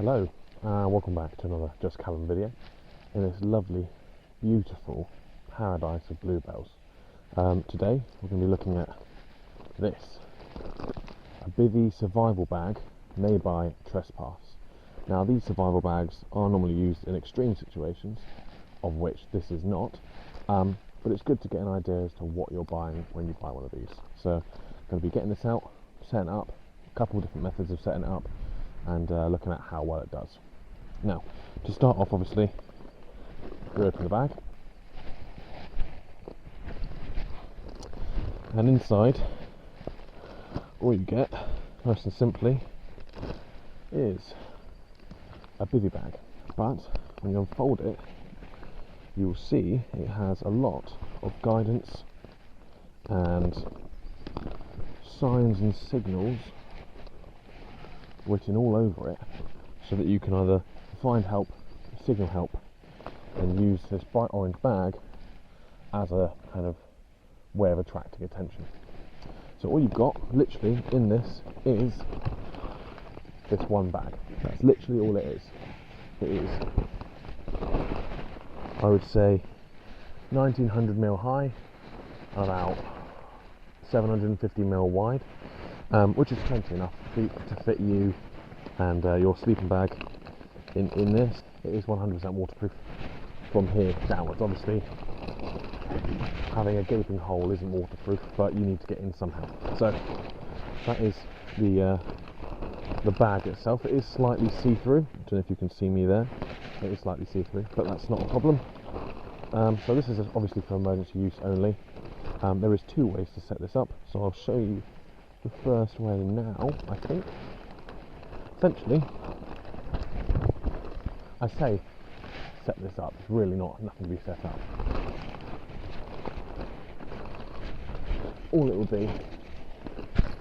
Hello, welcome back to another Just Callum video in this lovely, beautiful paradise of bluebells. Today we're going to be looking at this, a bivvy survival bag made by Tresspass. Now these survival bags are normally used in extreme situations, of which this is not, but it's good to get an idea as to what you're buying when you buy one of these. So I'm going to be getting this out, setting it up, a couple of different methods of setting it up, and looking at how well it does. Now, to start off, obviously, you open the bag, and inside, all you get, nice and simply, is a bivvy bag. But when you unfold it, you'll see it has a lot of guidance and signs and signals written all over it, so that you can either find help, signal help, and use this bright orange bag as a kind of way of attracting attention. So all you've got literally in this is this one bag. That's literally all it is. It is, I would say, 1900mm high, about 750mm wide, which is plenty enough to fit you and your sleeping bag in this. It is 100% waterproof from here downwards. Obviously, having a gaping hole isn't waterproof, but you need to get in somehow. So that is the bag itself. It is slightly see-through. I don't know if you can see me there. It is slightly see-through, but that's not a problem. So this is obviously for emergency use only. There is two ways to set this up, so I'll show you the first way now, I think. Essentially, I say set this up, it's really nothing to be set up. All it will be,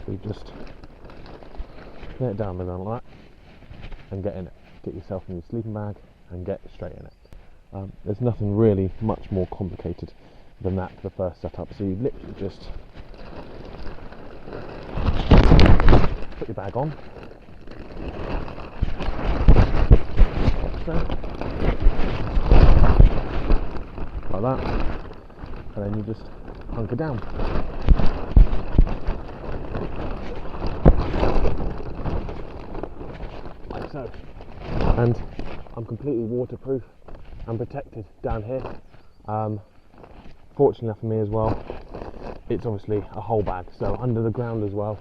you just get it down the ground like that and get in it. Get yourself in your sleeping bag and get straight in it. There's nothing really much more complicated than that for the first setup, so you literally just put your bag on, like that, and then you just hunker down. Like so. And I'm completely waterproof and protected down here. Fortunately enough for me as well, it's obviously a whole bag, so under the ground as well,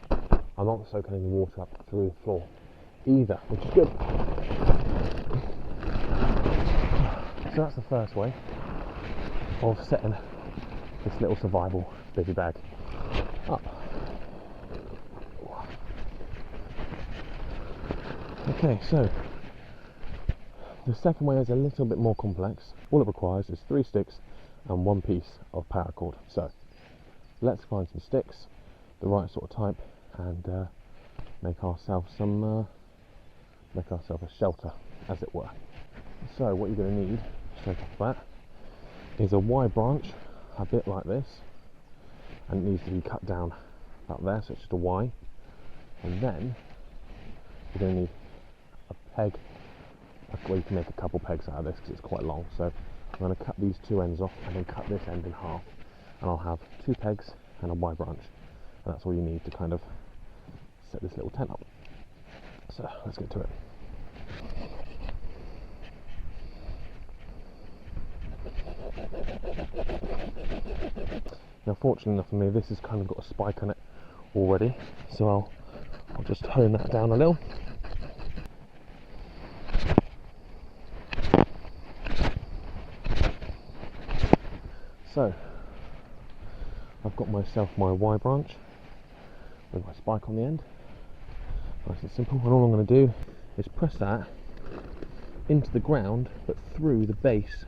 I'm not soaking any water up through the floor either, which is good. So that's the first way of setting this little survival bivvy bag up. Okay, so the second way is a little bit more complex. All it requires is 3 sticks and 1 piece of paracord. So let's find some sticks, the right sort of type, and make ourselves a shelter, as it were. So what you're going to need straight off the bat is a Y branch, a bit like this, and it needs to be cut down about there, so it's just a Y. And then you're going to need a peg. Well, you can make a couple pegs out of this because it's quite long. So I'm going to cut these 2 ends off and then cut this end in half, and I'll have 2 pegs and a Y branch, and that's all you need to kind of set this little tent up. So let's get to it. Now fortunately enough for me, this has kind of got a spike on it already, so I'll just hone that down a little. So I've got myself my Y branch with my spike on the end, nice and simple, and all I'm going to do is press that into the ground but through the base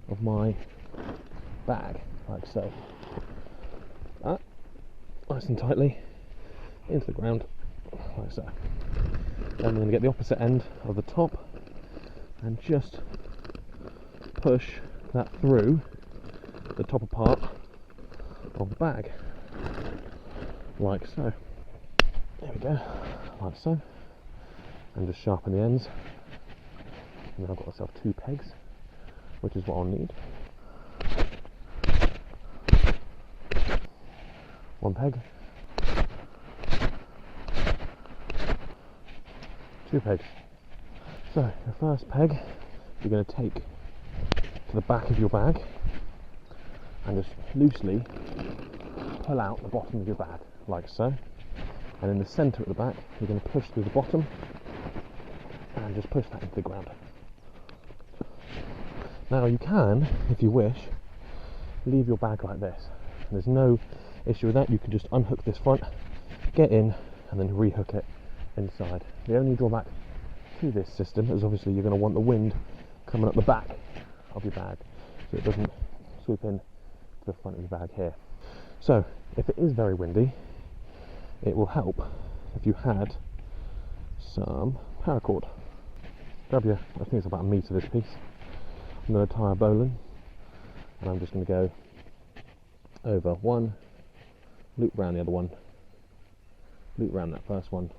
of my bag, like so. That, nice and tightly into the ground, like so. Then I'm going to get the opposite end of the top and just push that through the top part of the bag, like so. There we go, like so. and just sharpen the ends. And I've got myself 2 pegs, which is what I'll need. 1 peg, 2 pegs. So the first peg you're going to take to the back of your bag and just loosely pull out the bottom of your bag, like so. And in the centre at the back, you're going to push through the bottom and just push that into the ground. Now you can, if you wish, leave your bag like this. There's no issue with that. You can just unhook this front, get in, and then rehook it inside. The only drawback to this system is obviously you're going to want the wind coming up the back of your bag, so it doesn't sweep in to the front of your bag here. So if it is very windy, it will help if you had some paracord. Grab your, I think it's about 1 metre this piece. I'm going to tie a bowline, and I'm just going to go over one, loop round the other one, loop round that first one,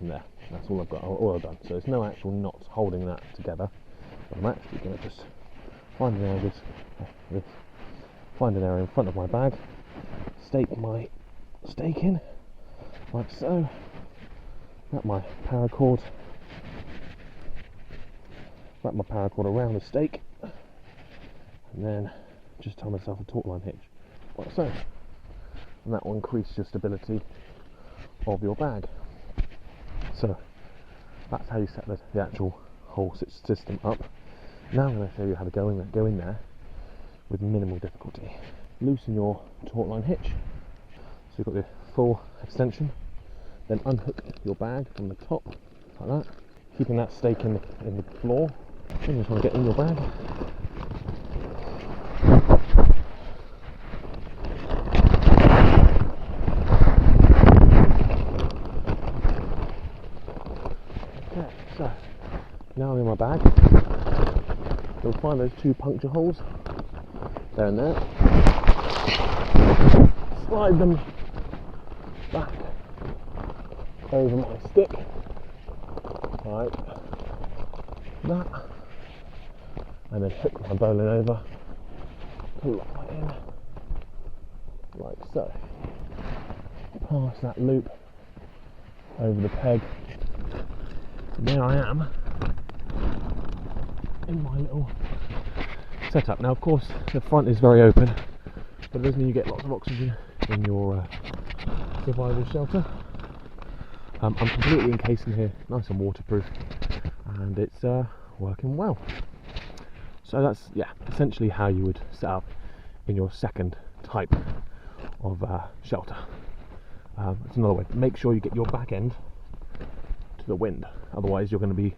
and there. That's all I've got, all I've done. So there's no actual knots holding that together. But I'm actually going to just find an area in front of my bag, stake my stake in, like so. Wrap my paracord around the stake, and then just tie myself a taut line hitch, like so. And that will increase your stability of your bag. So that's how you set the actual whole system up. Now I'm going to show you how to go in there with minimal difficulty. Loosen your taut line hitch, so you've got the full extension. Then unhook your bag from the top, like that, keeping that stake in the floor. Then you just want to get in your bag. Okay, so now I'm in my bag. You'll find those 2 puncture holes there and there. Slide them back over my stick, like that, and then hook my bowline over, pull that in, like so. Pass that loop over the peg, and there I am in my little setup. Now of course the front is very open, but it does mean you get lots of oxygen in your survival shelter. I'm completely encased in here, nice and waterproof, and it's working well. So that's, yeah, essentially how you would set up in your second type of shelter. That's another way. Make sure you get your back end to the wind, otherwise you're going to be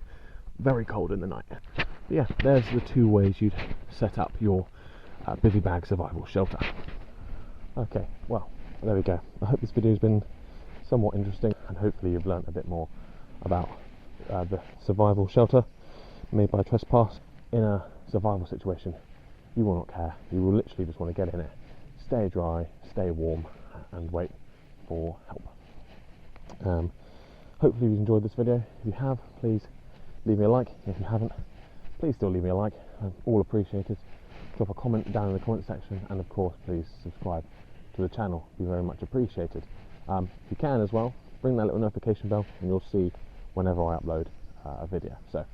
very cold in the night. But yeah, there's the 2 ways you'd set up your bivy bag survival shelter. Okay, well, there we go. I hope this video has been somewhat interesting, and hopefully you've learnt a bit more about the survival shelter made by Tresspass. In a survival situation, you will not care. You will literally just want to get in it, stay dry, stay warm, and wait for help. Hopefully you've enjoyed this video. If you have, please leave me a like. If you haven't, please still leave me a like. All appreciated. Drop a comment down in the comment section, and of course please subscribe to the channel. It'd be very much appreciated. If you can as well, ring that little notification bell and you'll see whenever I upload a video. So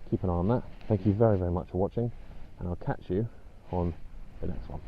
keep an eye on that. Thank you very, very much for watching, and I'll catch you on the next one.